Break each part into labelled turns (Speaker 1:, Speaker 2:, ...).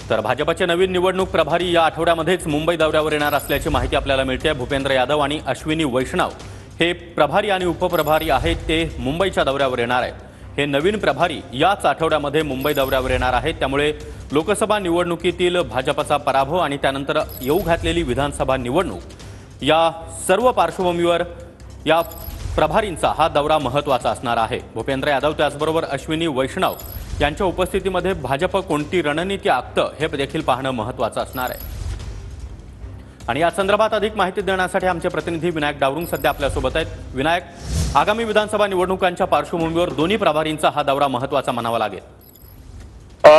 Speaker 1: तर भाजपचे नवीन निवडणूक प्रभारी या आठवड्यामध्येच मुंबई दौऱ्यावर येणार असल्याची माहिती आपल्याला मिळते। भूपेंद्र यादव आणि अश्विनी वैष्णव हे प्रभारी आणि उपप्रभारी आहेत, ते मुंबईच्या दौऱ्यावर येणार आहेत। हे नवीन प्रभारी याच आठवड्यामध्ये मुंबई दौऱ्यावर येणार आहेत, त्यामुळे लोकसभा निवडणुकीतील भाजपचा पराभव आणि त्यानंतर येऊ घातलेली विधानसभा निवडणूक या सर्व पार्श्वभूमीवर या प्रभारींचा हा दौरा महत्त्वाचा असणार आहे। भूपेंद्र यादव त्याचबरोबर अश्विनी वैष्णव यांच्या उपस्थितीमध्ये भाजप कोणती रणनीती आखतं हे देखील पाहणं महत्त्वाचं असणार आहे। आणि या संदर्भात अधिक माहिती देण्यासाठी आमचे प्रतिनिधी विनायक डावरुंग सध्या आपल्यासोबत आहेत। विनायक, आगामी विधानसभा निवडणुकांच्या पार्श्वभूमीवर दोन्ही प्रभारींचा हा दौरा महत्त्वाचा म्हणावा लागेल।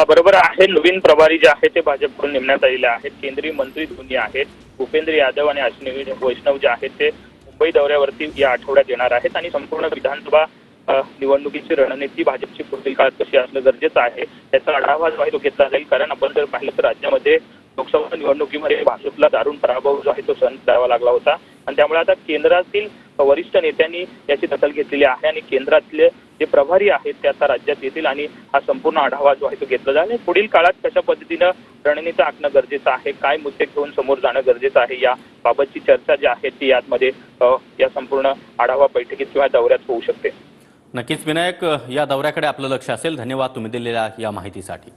Speaker 2: बरोबर आहे। नवीन प्रभारी जे आहेत ते भाजपकडून नेमण्यात आलेले आहेत। केंद्रीय मंत्री दोन्ही आहेत, भूपेंद्र यादव आणि अश्विनी वैष्णव जे आहेत ते मुंबई दौऱ्यावरती या आठवड्यात येणार आहेत आणि संपूर्ण विधानसभा निवडणुकीची रणनीती भाजपची पुढील काळात कशी असणं गरजेचं आहे त्याचा आढावा जो आहे तो घेतला जाईल। कारण आपण जर पाहिलं तर राज्यामध्ये लोकसभा निवडणुकीमध्ये भाजपला दारुण पराभव जो आहे तो सहन करावा लागला होता आणि त्यामुळे आता केंद्रातील वरिष्ठ नेत्यांनी याची दखल घेतलेली आहे आणि केंद्रातले जे प्रभारी आहेत ते आता राज्यात येतील आणि हा संपूर्ण आढावा जो आहे तो घेतला जाईल। पुढील काळात कशा पद्धतीनं रणनीती आखणं गरजेचं आहे, काय मुद्दे घेऊन समोर जाणं गरजेचं आहे, या बाबतची चर्चा जी आहे ती यामध्ये या संपूर्ण आढावा बैठकीत किंवा दौऱ्यात होऊ शकते।
Speaker 1: नक्कीच विनायक, या दौऱ्याकडे आपलं लक्ष असेल। धन्यवाद तुम्ही दिलेल्या या माहितीसाठी।